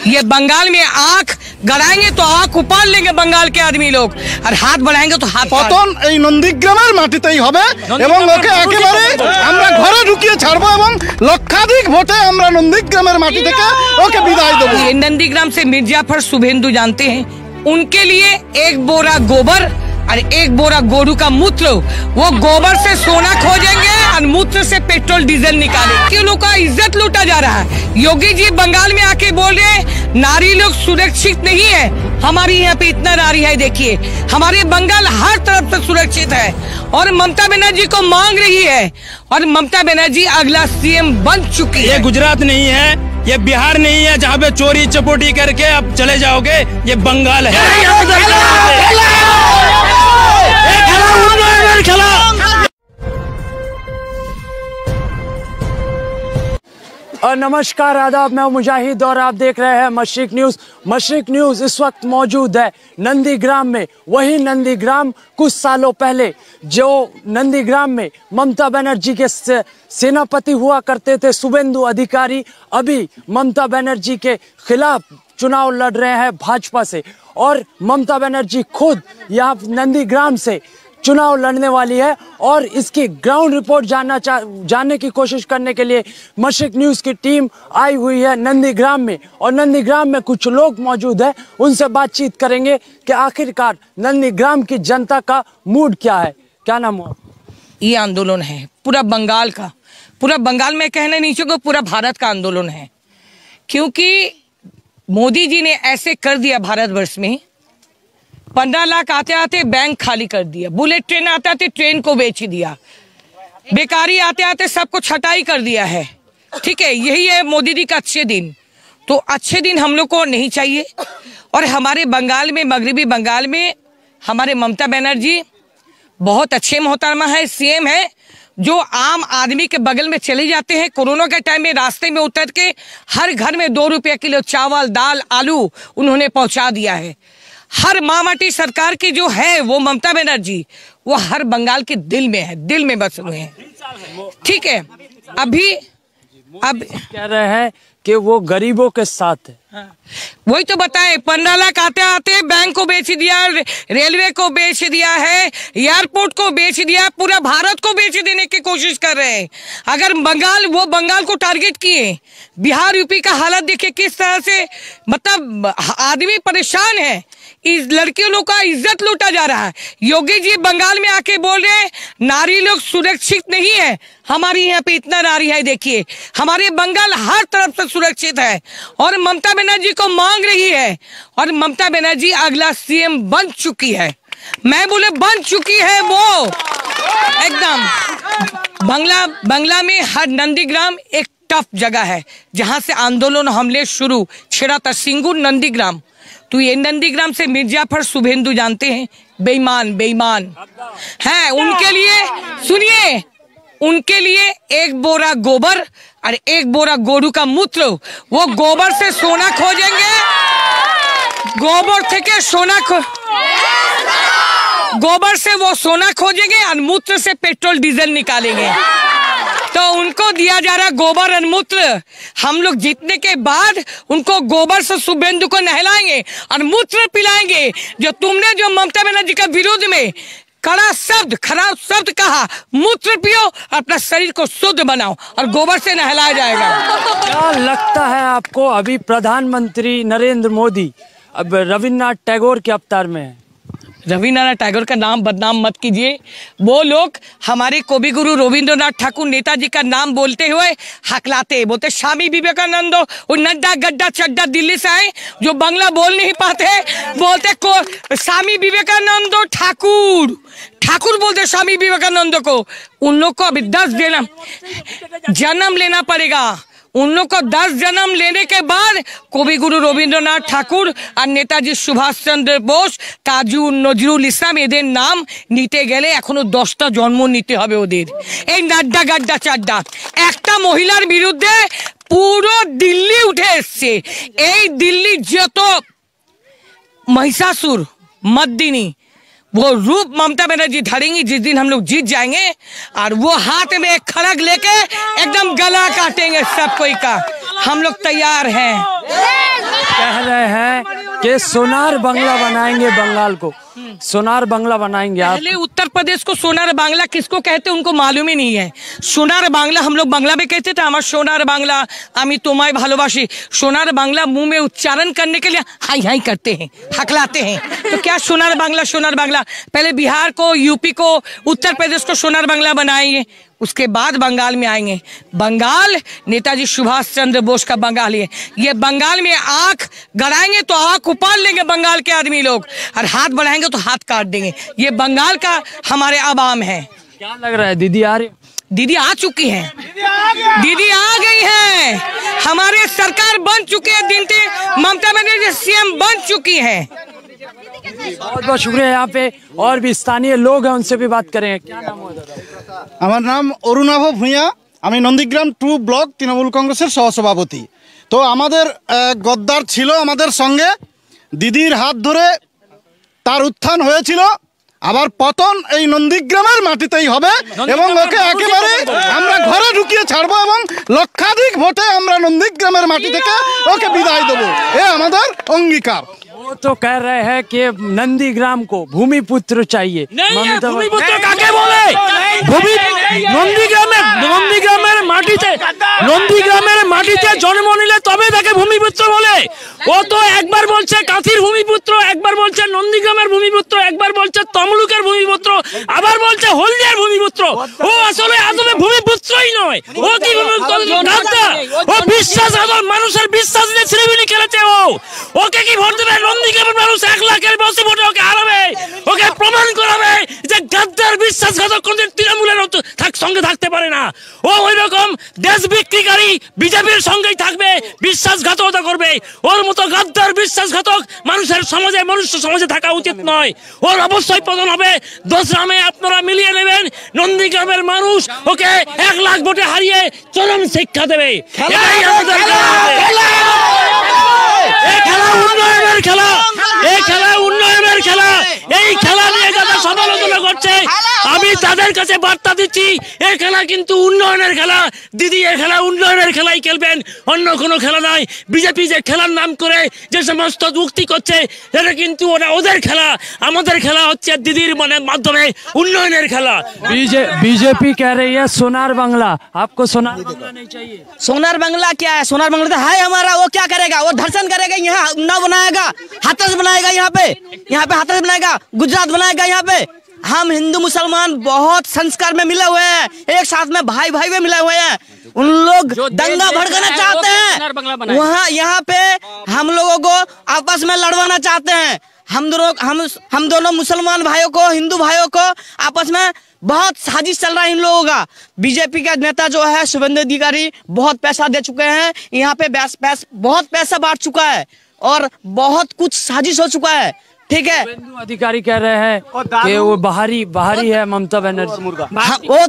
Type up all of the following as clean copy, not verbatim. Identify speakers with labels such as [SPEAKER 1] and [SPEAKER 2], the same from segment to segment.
[SPEAKER 1] ये बंगाल में आंख गड़ाएंगे तो आंख उपाड़ लेंगे बंगाल के आदमी लोग, और हाथ बढ़ाएंगे तो हाथ
[SPEAKER 2] পতন এই নন্দীগ্রামের মাটিতেই হবে এবং ওকে একেবারে আমরা ঘরে ঢুকিয়ে ছাড়বো এবং লক্ষাধিক ভোটে আমরা নন্দীগ্রামের মাটি থেকে ওকে বিদায় দেব।
[SPEAKER 1] ये नंदीग्राम से मिर्जाफर शुभेंदु जानते हैं, उनके लिए एक बोरा गोबर और एक बोरा गोरू का मूत्र, वो गोबर से सोना खोजेंगे और मूत्र से पेट्रोल डीजल निकालेंगे। क्यों लोग का इज्जत लूटा जा रहा है। योगी जी बंगाल में आके बोल रहे हैं नारी लोग सुरक्षित नहीं है। हमारी यहाँ पे इतना नारी है, देखिए हमारे बंगाल हर तरफ से सुरक्षित है। और ममता बनर्जी को मांग रही है, और ममता बनर्जी अगला सीएम बन चुकी है।
[SPEAKER 3] ये गुजरात नहीं है, ये बिहार नहीं है जहाँ पे चोरी चपोटी करके अब चले जाओगे, ये बंगाल है।
[SPEAKER 4] नमस्कार, आदाब, मैं मुजाहिद और आप देख रहे हैं मशरिक न्यूज़। मशरिक न्यूज़ इस वक्त मौजूद है नंदीग्राम में। वही नंदीग्राम कुछ सालों पहले जो नंदीग्राम में ममता बनर्जी के सेनापति हुआ करते थे शुभेंदु अधिकारी, अभी ममता बनर्जी के खिलाफ चुनाव लड़ रहे हैं भाजपा से, और ममता बनर्जी खुद यहाँ नंदीग्राम से चुनाव लड़ने वाली है। और इसकी ग्राउंड रिपोर्ट जानने की कोशिश करने के लिए मशरिक न्यूज़ की टीम आई हुई है नंदीग्राम में, और नंदीग्राम में कुछ लोग मौजूद हैं, उनसे बातचीत करेंगे कि आखिरकार नंदीग्राम की जनता का मूड क्या है। क्या नाम हुआ?
[SPEAKER 1] ये आंदोलन है पूरा बंगाल का, पूरा बंगाल में कहना नहीं चाहिए, पूरा भारत का आंदोलन है। क्योंकि मोदी जी ने ऐसे कर दिया भारतवर्ष में, 15 लाख आते आते बैंक खाली कर दिया, बुलेट ट्रेन आते आते ट्रेन को बेच दिया, बेकारी आते आते सबको छटाई कर दिया है। ठीक है, यही है मोदी जी का अच्छे दिन। तो अच्छे दिन हम लोग को नहीं चाहिए। और हमारे बंगाल में, मगरबी बंगाल में हमारे ममता बनर्जी बहुत अच्छे मोहतरमा है, सीएम है, जो आम आदमी के बगल में चले जाते हैं। कोरोना के टाइम में रास्ते में उतर के हर घर में 2 रुपये किलो चावल, दाल, आलू उन्होंने पहुंचा दिया है। हर मामाटी सरकार की जो है वो ममता बनर्जी, वो हर बंगाल के दिल में है, दिल में बस हुए हैं। ठीक है, अभी अब
[SPEAKER 4] कह रहे हैं कि वो गरीबों के साथ है।
[SPEAKER 1] हाँ। वही तो बताए, 15 लाख आते आते बैंक को बेच दिया, रेलवे को बेच दिया है, एयरपोर्ट को बेच दिया, पूरा भारत को बेच देने की कोशिश कर रहे हैं। अगर बंगाल को टारगेट किए, बिहार यूपी का हालत देखिए किस तरह से, मतलब आदमी परेशान है। इस लड़कियों लोग का इज्जत लूटा जा रहा है। योगी जी बंगाल में आके बोल रहे हैं नारी लोग सुरक्षित नहीं है। हमारी यहाँ पे इतना नारी है, देखिए हमारे बंगाल हर तरफ से सुरक्षित है। और ममता बनर्जी को मांग रही है, और ममता बनर्जी अगला सीएम बन चुकी है। मैं बोले बन चुकी है वो एकदम। बंगला में हर नंदीग्राम एक टफ जगह है जहां से आंदोलन हमले शुरू छिड़ा था, सिंगूर नंदीग्राम। तो ये नंदीग्राम से मिर्जाफर शुभेंदु जानते हैं, बेईमान है। उनके लिए सुनिए, उनके लिए एक बोरा गोबर और एक बोरा गोरू का मूत्र, वो गोबर से सोना खोजेंगे, गोबर से वो सोना खोजेंगे और मूत्र से पेट्रोल डीजल निकालेंगे। तो उनको दिया जा रहा गोबर और मूत्र। हम लोग जीतने के बाद उनको गोबर से शुभेंदु को नहलाएंगे और मूत्र पिलाएंगे। जो तुमने जो ममता बनर्जी के विरोध में कड़ा शब्द, खराब शब्द कहा, मूत्र पियो, अपना शरीर को शुद्ध बनाओ और गोबर से नहलाया जाएगा।
[SPEAKER 4] क्या लगता है आपको, अभी प्रधानमंत्री नरेंद्र मोदी अब रविन्द्रनाथ टैगोर के अवतार में है?
[SPEAKER 1] रविन्द्रनाथ टैगोर का नाम बदनाम मत कीजिए। वो लोग हमारे कवि गुरु रविन्द्रनाथ ठाकुर नेताजी का नाम बोलते हुए हकलाते, बोलते स्वामी विवेकानंद, वो नड्डा गड्ढा चड्डा दिल्ली से आए जो बंगला बोल नहीं पाते, बोलते को स्वामी विवेकानंद ठाकुर बोलते स्वामी विवेकानंद को। उन लोग को अभी 10 जन्म लेना पड़ेगा। उन लोग को 10 जन्म लेने के बाद कवि गुरु रविन्द्रनाथ ठाकुर और नेताजी सुभाष चंद्र बोस, काजू नजरुल इस्लाम एদের नाम নিতে গেলে এখনো 10টা জন্ম নিতে হবে ওদের। এই নাড্ডা গাড্ডা চাড্ডা একটা মহিলার বিরুদ্ধে পুরো দিল্লি উঠে এসছে। এই দিল্লি যত महिषासुर मर्दिनी वो रूप ममता बनर्जी धरेंगी जिस दिन हम लोग जीत जाएंगे, और वो हाथ में एक खड़ग लेके एकदम गला काटेंगे सब कोई का। हम लोग तैयार हैं।
[SPEAKER 4] कि सोनार बंगला बनाएंगे बंगाल को, सोनार बंगला बनाएंगे आप।
[SPEAKER 1] पहले उत्तर प्रदेश को सोनार बांग्ला किसको कहते उनको मालूम ही नहीं है। सोनार बांग्ला हम लोग बांग्ला में कहते थे, हमारा सोनार बांग्ला आमी तुम्हारे भालोबाशी। सोनार बांग्ला मुंह में उच्चारण करने के लिए हाई हाई करते हैं, हकलाते हैं। तो क्या सोनार बांग्ला, सोनार बांग्ला पहले बिहार को, यूपी को, उत्तर प्रदेश को सोनार बांग्ला बनाएंगे, उसके बाद बंगाल में आएंगे। बंगाल नेताजी सुभाष चंद्र बोस का बंगाल है। ये बंगाल में आंख गड़ाएंगे तो आंख उपाड़ लेंगे बंगाल के आदमी लोग, और हाथ बढ़ाएंगे तो हाथ काट देंगे। ये बंगाल का हमारे अवाम है।
[SPEAKER 4] क्या लग रहा है दीदी आ रही?
[SPEAKER 1] दीदी आ चुकी हैं, दीदी आ गई हैं। हमारे सरकार बन चुके हैं, दिन ममता बनर्जी सीएम बन चुकी है।
[SPEAKER 4] बहुत बहुत शुक्रिया। यहाँ पे और भी स्थानीय लोग हैं, उनसे भी बात करेंगे। क्या नाम है दादा?
[SPEAKER 2] আমার নাম অরুণাভ ভূঁইয়া, আমি নন্দীগ্রাম 2 ব্লক তৃণমূল কংগ্রেসের সহসভাপতি। তো আমাদের গদ্দার ছিল আমাদের সঙ্গে, দিদির হাত ধরে তার উত্থান হয়েছিল, আবার পতন এই নন্দীগ্রামের মাটিতেই হবে এবং ওকে একেবারে আমরা ঘরে ঢুকিয়ে ছাড়বো এবং লক্ষাধিক ভোটে আমরা নন্দীগ্রামের মাটি থেকে ওকে বিদায় দেবো, এ আমাদের অঙ্গীকার।
[SPEAKER 4] वो तो कह रहे हैं कि नंदीग्राम को भूमिपुत्र चाहिए।
[SPEAKER 3] ভূমিপুত্র কাকে বলে? নন্দীগ্রামের মাটিতে জন্ম নিলে তবে তাকে ভূমিপুত্র বলে। ও তো একবার বলছে কাঁথির ভূমিপুত্র, একবার বলছে নন্দীগ্রামের ভূমিপুত্র, একবার বলছে তমলুকের ভূমিপুত্র, আবার বলছে হলদিয়ার ভূমিপুত্র। ও আসলে আদমে ভূমিপুত্রই নয়, ও কি ও বিশ্বাসঘাতক, মানুষের বিশ্বাস নিয়ে ছেলেবিলি খেলেছে। ওকে কি ভোট দেবে? নন্দীগ্রামের মানুষ 1 লাখের বেশি ভোটে ওকে হারাবে, ওকে প্রমাণ করাবে যে গাদ্দার বিশ্বাসঘাতক কোনদিন তৃণমূলের সঙ্গে থাকতে পারে না। ও ওই রকম দেশ বিক্রিকারী বিজেপির সঙ্গেই থাকবে, বিশ্বাসঘাতকতা করবে। ওর মতো গাদ্দার বিশ্বাসঘাতক মানুষের সমাজে, মনুষ্য সমাজে থাকা উচিত নয়। ওর অবশ্যই পতন হবে। দোসরামে আপনারা মিলিয়ে নেবেন, নন্দীগ্রামের মানুষ ওকে 1 লাখ ভোটে হারিয়ে চরম শিক্ষা দেবে। এটাই আমাদের উন্নয়নের খেলা, এই খেলা উন্নয়নের খেলা। এই খেলা নিয়ে যারা সমালোচনা করছে আমি তাদের কাছে বার্তা দিচ্ছি, এই খেলা কিন্তু উন্নয়নের খেলা। দিদি এই খেলা উন্নয়নের খেলাই খেলবেন, অন্য কোনো খেলা নাই। বিজেপি যে খেলার নাম করে যে সমস্ত যুক্তি করছে সেটা কিন্তু ওরা ওদের খেলা। আমাদের খেলা হচ্ছে দিদির মাধ্যমে উন্নয়নের খেলা।
[SPEAKER 4] बीजेपी कह रही है सोनार बांग्ला, आपको सोनार बांग्ला नहीं चाहिए?
[SPEAKER 5] सोनार बांग्ला क्या है? सोनार बांग्ला तो है हमारा। वो क्या करेगा? वो धर्षण करेगा, यहाँ न बनाएगा, हाथरस बनाएगा, यहाँ पे हाथरस बनाएगा, गुजरात बनाएगा। यहाँ पे हम हिंदू मुसलमान बहुत संस्कार में मिले हुए हैं, एक साथ में भाई भाई में मिले हुए हैं। उन लोग दंगा भड़काना चाहते हैं वहाँ, यहाँ पे हम लोगों को आपस में लड़वाना चाहते हैं। हम दोनों मुसलमान भाइयों को, हिंदू भाइयों को आपस में बहुत साजिश चल रहा है इन लोगों का। बीजेपी का नेता जो है शुभेंदु अधिकारी बहुत पैसा दे चुके हैं, यहाँ पे बहुत पैसा बांट चुका है और बहुत कुछ साजिश हो चुका है। ठीक है,
[SPEAKER 4] शुभेंदु अधिकारी कह रहे हैं कि वो बाहरी है ममता बनर्जी।
[SPEAKER 5] वो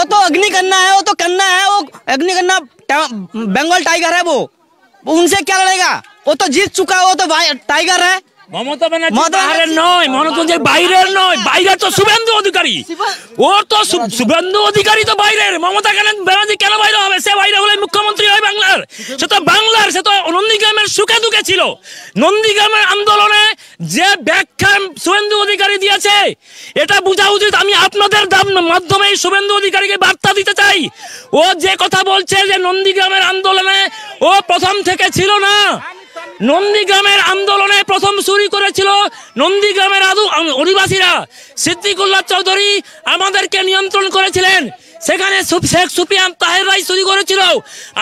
[SPEAKER 5] तो अग्नि करना है, वो तो करना है, वो अग्नि करना बंगाल टाइगर है। वो उनसे क्या लड़ेगा? वो तो जीत चुका है, वो तो टाइगर है।
[SPEAKER 3] মমতা ব্যানার্জি বাইরের নয়, মমতা বাইরের নয়, বাইরে তো শুভেন্দু অধিকারী। ও তো শুভেন্দু অধিকারী তো বাইরের। মমতা ব্যানার্জি কেন বাইরে হবে? সে বাইরে হলে মুখ্যমন্ত্রী হয় বাংলার। সে তো নন্দীগ্রামের সুখে দুঃখে ছিল। নন্দীগ্রামের আন্দোলনে যে ব্যাখ্যা শুভেন্দু অধিকারী দিয়েছে এটা বোঝা উচিত। আমি আপনাদের মাধ্যমে শুভেন্দু অধিকারীকে বার্তা দিতে চাই, ও যে কথা বলছে যে নন্দীগ্রামের আন্দোলনে ও প্রথম থেকে ছিল না। নন্দীগ্রামের আন্দোলনে প্রথম শুরু করেছিল নন্দীগ্রামের অধিবাসীরা। সিদ্দিকুল্লাহ চৌধুরী আমাদেরকে নিয়ন্ত্রণ করেছিলেন, সেখানে শেখ সুফিয়ান তাহেররাই শুরু করেছিল,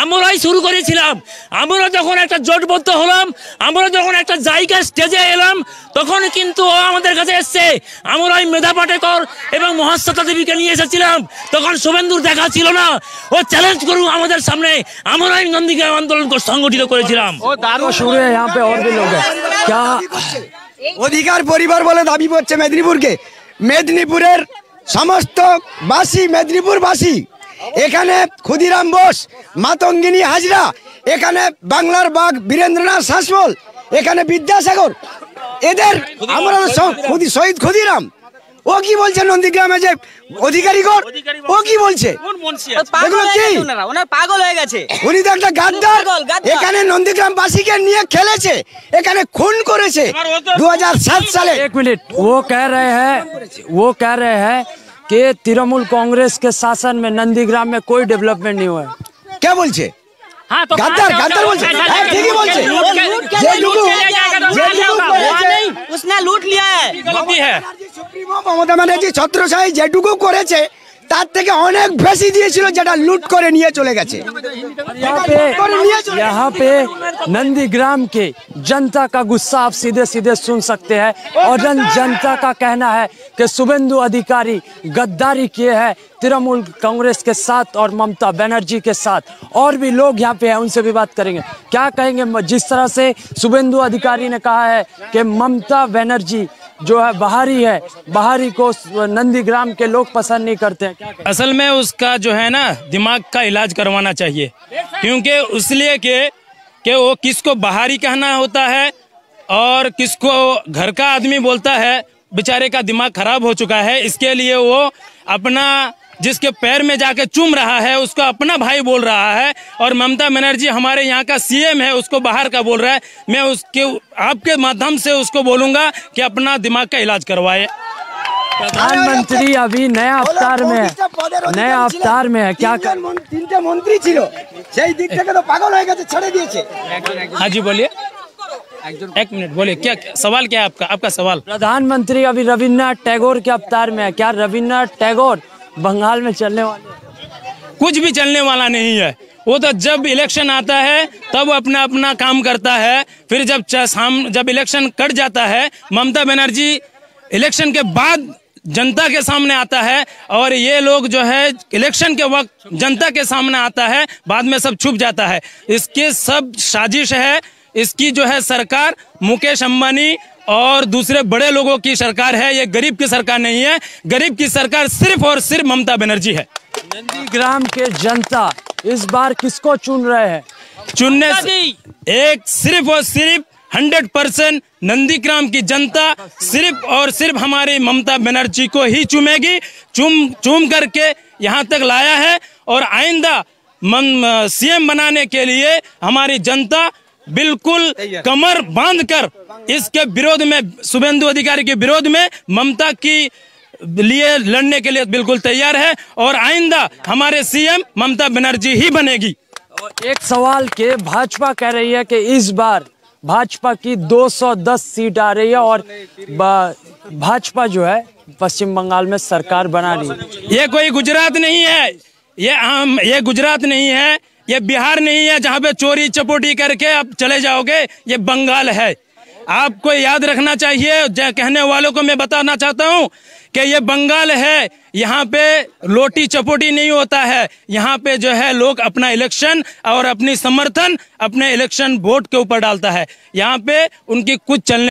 [SPEAKER 3] আমরাই শুরু করেছিলাম। আমরা যখন একটা জোটবদ্ধ হলাম, আমরা যখন একটা জায়গায় স্টেজে এলাম, তখন কিন্তু ও আমাদের কাছে এসছে। আমরাই মেধা পাটেকর এবং মহাশ্বেতা দেবীকে নিয়ে এসেছিলাম, তখন শুভেন্দুর দেখা ছিল না। ও চ্যালেঞ্জ করুন আমাদের সামনে, আমরাই নন্দীগ্রাম আন্দোলন সংগঠিত করেছিলাম।
[SPEAKER 4] यहाँ पे और भी लोग हैं क्या?
[SPEAKER 6] অধিকার পরিবার বলে দাবি করছে মেদিনীপুরকে। মেদিনীপুরের সমস্ত বাসী, মেদিনীপুরবাসী, এখানে ক্ষুদিরাম বোস, মাতঙ্গিনী হাজরা, এখানে বাংলার বাঘ বীরেন্দ্রনাথ শাসমল, এখানে বিদ্যাসাগর, এদের আমরা শহীদ ক্ষুদিরাম ও কি বলছে নন্দীগ্রামে যে অধিকারীগণ ও কি বলছে
[SPEAKER 5] পাগল হয়ে গেছে ওনারা, ওনারা পাগল হয়ে গেছে।
[SPEAKER 6] উনি তো একটা গাদ্দার,
[SPEAKER 5] গাদ্দার।
[SPEAKER 6] এখানে নন্দীগ্রামবাসীকে নিয়ে খেলেছে, এখানে খুন করেছে 2007 সালে।
[SPEAKER 4] एक मिनट, वो कह रहे हैं कि तृणमूल कांग्रेस के शासन में नंदीग्राम में कोई डेवलपमेंट नहीं हुआ है।
[SPEAKER 6] কে বলছে?
[SPEAKER 3] हाँ तो
[SPEAKER 6] গাদ্দার গাদ্দার বলছে, হ্যাঁ ঠিকই বলছে।
[SPEAKER 5] उसने लूट लिया है।
[SPEAKER 3] गलती है।
[SPEAKER 6] সুপ্রিমো মমতা ব্যানার্জি ছত্রছায়ায় যেটুকু করেছে তার থেকে অনেক বেশি দিয়েছিল, যেটা লুট করে নিয়ে চলে গেছে।
[SPEAKER 4] यहाँ पे नंदीग्राम के जनता का गुस्सा आप सीधे सीधे सुन सकते हैं और जनता का कहना है कि शुभेंदु अधिकारी गद्दारी किए हैं तृणमूल कांग्रेस के साथ और ममता बनर्जी के साथ। और भी लोग यहाँ पे हैं, उनसे भी बात करेंगे। क्या कहेंगे जिस तरह से शुभेंदु अधिकारी ने कहा है कि ममता बनर्जी जो है बाहरी है, बाहरी को नंदीग्राम के लोग पसंद नहीं करते हैं, क्या कहें?
[SPEAKER 3] असल में उसका जो है ना दिमाग का इलाज करवाना चाहिए, क्योंकि इसलिए कि वो किसको बाहरी कहना होता है और किसको घर का आदमी बोलता है। बेचारे का दिमाग खराब हो चुका है, इसके लिए वो अपना जिसके पैर में जाके चूम रहा है उसको अपना भाई बोल रहा है, और ममता बनर्जी हमारे यहाँ का सीएम है, उसको बाहर का बोल रहा है। मैं उसके आपके माध्यम से उसको बोलूंगा कि अपना दिमाग का इलाज करवाए।
[SPEAKER 4] प्रधानमंत्री अभी नया अवतार में है, नया अवतार में है, क्या कर?
[SPEAKER 6] তিনটে মন্ত্রী ছিল, সেই দিক থেকে তো পাগল হয়ে গেছে, ছেড়ে দিয়েছে।
[SPEAKER 3] हाँ जी बोलिए, एक मिनट बोलिए, क्या सवाल क्या है आपका सवाल?
[SPEAKER 4] प्रधानमंत्री अभी रविन्द्रनाथ टैगोर के अवतार में है, क्या रविन्द्रनाथ टैगोर बंगाल में चलने वाले?
[SPEAKER 3] कुछ भी चलने वाला नहीं है। वो तो जब इलेक्शन आता है तब अपना अपना काम करता है, फिर जब इलेक्शन कट जाता है, ममता बनर्जी इलेक्शन के बाद जनता के सामने आता है, और ये लोग जो है इलेक्शन के वक्त जनता के सामने आता है, बाद में सब छुप जाता है। इसके सब साजिश है। इसकी जो है सरकार मुकेश अंबानी और दूसरे बड़े लोगों की सरकार है, ये गरीब की सरकार नहीं है। गरीब की सरकार सिर्फ और सिर्फ ममता बनर्जी है।
[SPEAKER 4] नंदीग्राम के जनता इस बार किसको चुन रहे हैं?
[SPEAKER 3] चुनने से एक सिर्फ और सिर्फ 100% नंदीग्राम की जनता सिर्फ और सिर्फ हमारी ममता बनर्जी को ही चुमेगी। चुम करके यहाँ तक लाया है, और आइंदा सीएम बनाने के लिए हमारी जनता बिल्कुल कमर बांधकर इसके विरोध में, शुभेंदु अधिकारी के विरोध में ममता की लिए लड़ने के लिए बिल्कुल तैयार है, और आइंदा हमारे सीएम ममता बनर्जी ही बनेगी।
[SPEAKER 4] एक सवाल के भाजपा कह रही है कि इस बार भाजपा की 210 सीट आ रही है और भाजपा जो है पश्चिम बंगाल में सरकार बना रही है।
[SPEAKER 3] ये कोई गुजरात नहीं है, ये गुजरात नहीं है, ये बिहार नहीं है जहाँ पे चोरी चपोटी करके आप चले जाओगे। ये बंगाल है। आपको याद रखना चाहिए। कहने वालों को मैं बताना चाहता हूँ कि ये बंगाल है। यहाँ पे लोटी चपोटी नहीं होता है। यहाँ पे जो है लोग अपना इलेक्शन और अपनी समर्थन अपने इलेक्शन वोट के ऊपर डालता है। यहाँ पे उनकी कुछ चलने